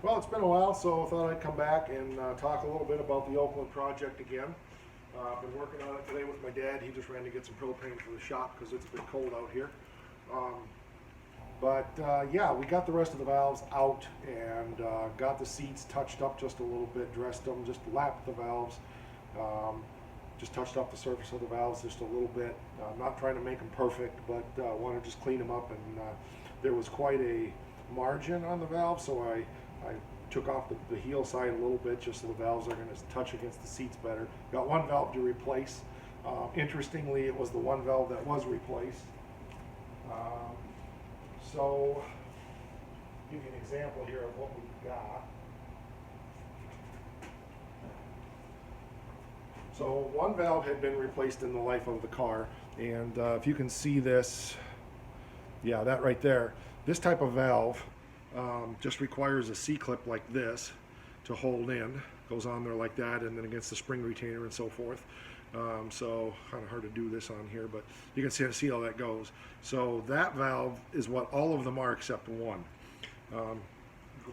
Well, it's been a while, so I thought I'd come back and talk a little bit about the Oakland project again. I've been working on it today with my dad. He just ran to get some propane for the shop because it's been cold out here. Um, yeah, we got the rest of the valves out and got the seats touched up just a little bit, dressed them, just lapped the valves, um, just touched up the surface of the valves just a little bit. Not trying to make them perfect, but want to just clean them up. And there was quite a margin on the valve, so I took off the heel side a little bit just so the valves are going to touch against the seats better. Got one valve to replace. Interestingly, it was the one valve that was replaced. Um, so, give you an example here of what we've got. So one valve had been replaced in the life of the car, and if you can see this, yeah, that right there, this type of valve just requires a C-clip like this to hold in. Goes on there like that, and then against the spring retainer and so forth. So kind of hard to do this on here, but you can see how that goes. So that valve is what all of them are except one. We'll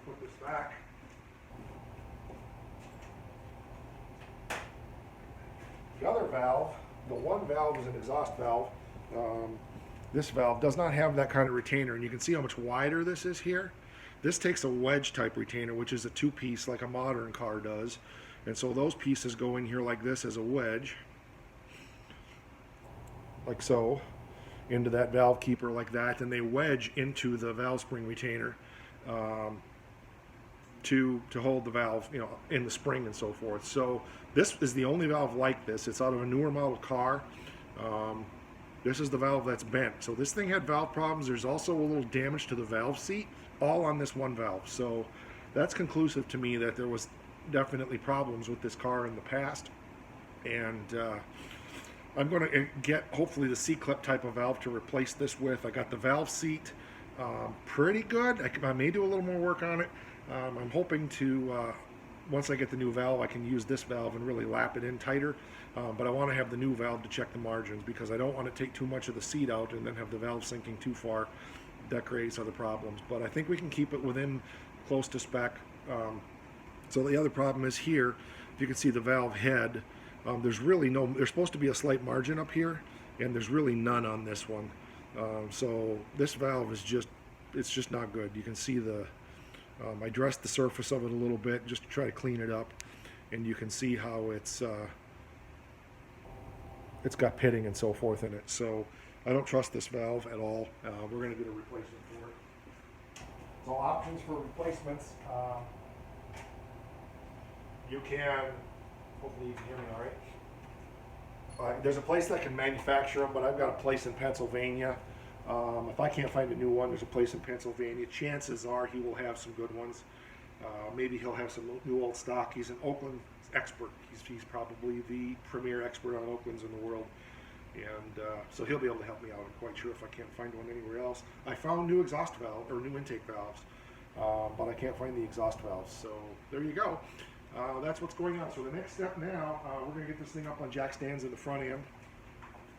put this back. The other valve, the one valve is an exhaust valve. This valve does not have that kind of retainer, and you can see how much wider this is here. This takes a wedge type retainer, which is a two-piece like a modern car does. And so those pieces go in here like this as a wedge, like so, into that valve keeper like that, and they wedge into the valve spring retainer to hold the valve, you know, in the spring and so forth. So this is the only valve like this. It's out of a newer model car. This is the valve that's bent. So this thing had valve problems. There's also a little damage to the valve seat, all on this one valve. So that's conclusive to me that there was definitely problems with this car in the past. And I'm going to get hopefully the C-clip type of valve to replace this with. I got the valve seat pretty good. I may do a little more work on it. I'm hoping to, once I get the new valve, I can use this valve and really lap it in tighter. But I want to have the new valve to check the margins because I don't want to take too much of the seat out and then have the valve sinking too far. That creates other problems. But I think we can keep it within close to spec. So the other problem is here, if you can see the valve head, there's really no, there's supposed to be a slight margin up here, and there's really none on this one. So this valve is just, it's just not good. You can see the, I dressed the surface of it a little bit just to try to clean it up, and you can see how it's got pitting and so forth in it. So I don't trust this valve at all. We're going to get a replacement for it. So options for replacements. You can, hopefully you can hear me all right. There's a place that can manufacture them, but I've got a place in Pennsylvania. If I can't find a new one, there's a place in Pennsylvania. Chances are he will have some good ones. Maybe he'll have some new old stock. He's an Oakland expert. He's probably the premier expert on Oaklands in the world. And so he'll be able to help me out. I'm quite sure if I can't find one anywhere else. I found new exhaust valve, or new intake valves, but I can't find the exhaust valves. So there you go. That's what's going on. So the next step now, we're going to get this thing up on jack stands in the front end.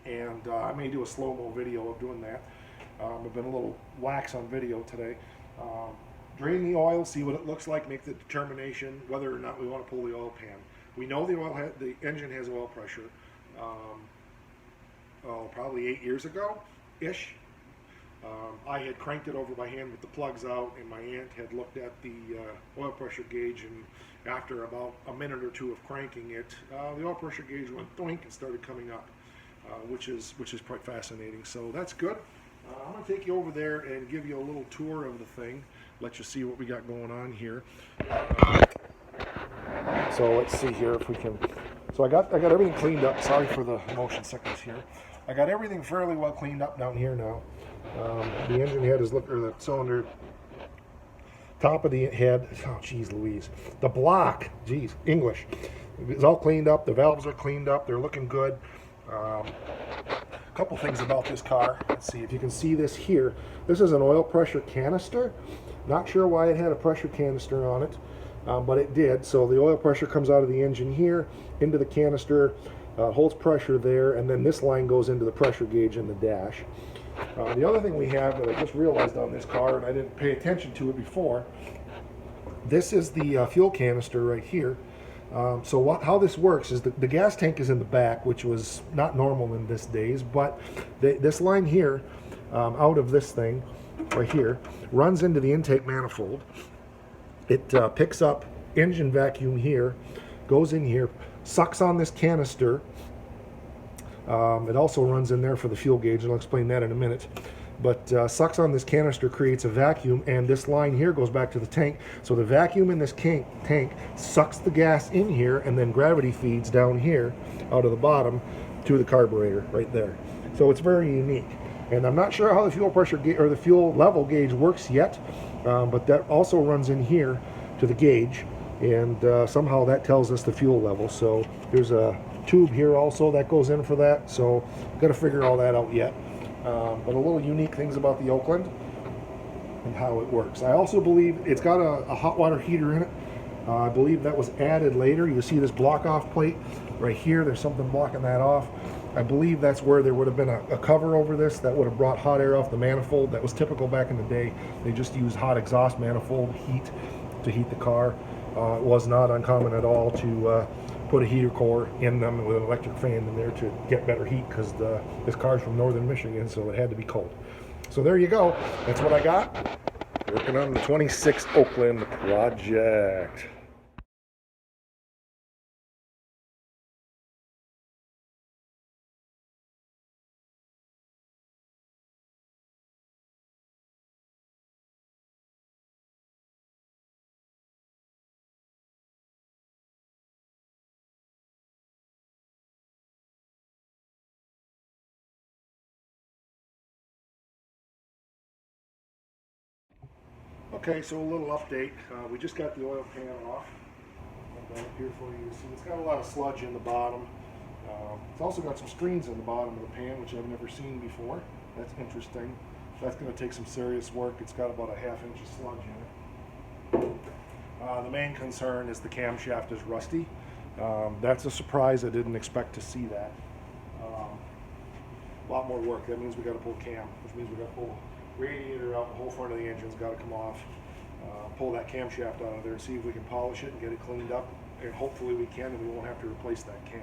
And I may do a slow-mo video of doing that. I've been a little lax on video today. Drain the oil, see what it looks like, make the determination whether or not we want to pull the oil pan. We know the engine has oil pressure. Probably 8 years ago-ish. I had cranked it over by hand with the plugs out, and my aunt had looked at the oil pressure gauge, and after about a minute or two of cranking it, the oil pressure gauge went doink and started coming up, which is quite fascinating. So that's good. I'm going to take you over there and give you a little tour of the thing, let you see what we got going on here. So let's see here if we can. So I got everything cleaned up. Sorry for the motion sickness here. I got everything fairly well cleaned up down here now. The engine head is looking, or the cylinder top of the head. Oh, geez, Louise. The block, geez, English. It's all cleaned up. The valves are cleaned up. They're looking good. A couple things about this car. Let's see if you can see this here. This is an oil pressure canister. Not sure why it had a pressure canister on it, but it did. So the oil pressure comes out of the engine here into the canister, holds pressure there, and then this line goes into the pressure gauge in the dash. The other thing we have that I just realized on this car, and I didn't pay attention to it before, This is the fuel canister right here. How this works is the gas tank is in the back, which was not normal in this days, but this line here, out of this thing right here, runs into the intake manifold. It picks up engine vacuum here, goes in here, sucks on this canister. It also runs in there for the fuel gauge, and I'll explain that in a minute. But sucks on this canister, creates a vacuum, and this line here goes back to the tank. So the vacuum in this tank sucks the gas in here, and then gravity feeds down here out of the bottom to the carburetor right there. So it's very unique. And I'm not sure how the fuel pressure or the fuel level gauge works yet, but that also runs in here to the gauge, and somehow that tells us the fuel level. So there's a tube here also that goes in for that. So got to figure all that out yet. But a little unique things about the Oakland and how it works. I also believe it's got a hot water heater in it. I believe that was added later. You see this block off plate right here. There's something blocking that off. I believe that's where there would have been a cover over this that would have brought hot air off the manifold. That was typical back in the day. They just used hot exhaust manifold heat to heat the car. It was not uncommon at all to put a heater core in them with an electric fan in there to get better heat, because this car's from northern Michigan, so it had to be cold. So there you go. That's what I got. Working on the 26 Oakland project. Okay, so a little update. We just got the oil pan off. I've got it here for you to see. It's got a lot of sludge in the bottom. It's also got some screens in the bottom of the pan, which I've never seen before. That's interesting. That's going to take some serious work. It's got about a ½ inch of sludge in it. The main concern is the camshaft is rusty. That's a surprise. I didn't expect to see that. A lot more work. That means we got to pull cam, which means we got to pull radiator out. The whole front of the engine's got to come off. Pull that camshaft out of there and see if we can polish it and get it cleaned up. And hopefully we can, and we won't have to replace that cam.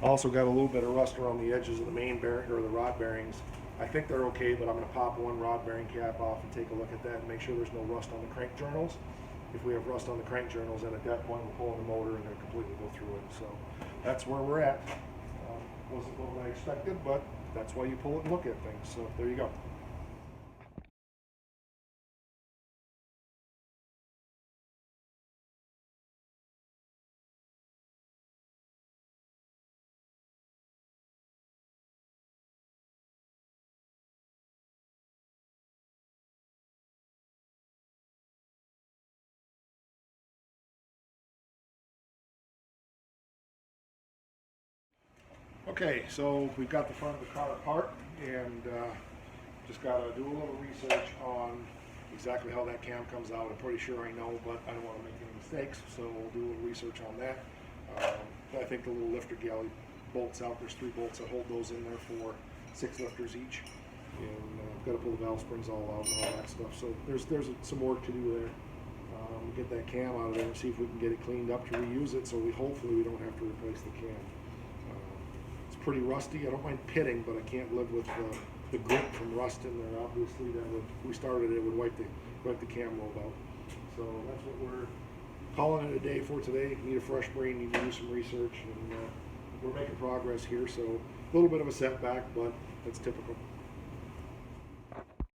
Also got a little bit of rust around the edges of the main bearing or the rod bearings. I think they're okay, but I'm going to pop one rod bearing cap off and take a look at that and make sure there's no rust on the crank journals. If we have rust on the crank journals, then at that point we'll pull on the motor and then completely go through it. So that's where we're at. Wasn't what I expected, but that's why you pull it and look at things. So there you go. Okay, so we've got the front of the car apart, and just got to do a little research on exactly how that cam comes out. I'm pretty sure I know, but I don't want to make any mistakes, so we'll do a little research on that. I think the little lifter galley bolts out. There's 3 bolts that hold those in there for 6 lifters each, and got to pull the valve springs all out and all that stuff. So there's some work to do there. Get that cam out of there and see if we can get it cleaned up to reuse it, so hopefully we don't have to replace the cam. Pretty rusty. I don't mind pitting, but I can't live with the grit from rust in there. Obviously, that would, if we started it, would wipe the cam lobe out. So that's what we're calling it a day for today. Need a fresh brain. Need to do some research, and we're making progress here. So a little bit of a setback, but that's typical.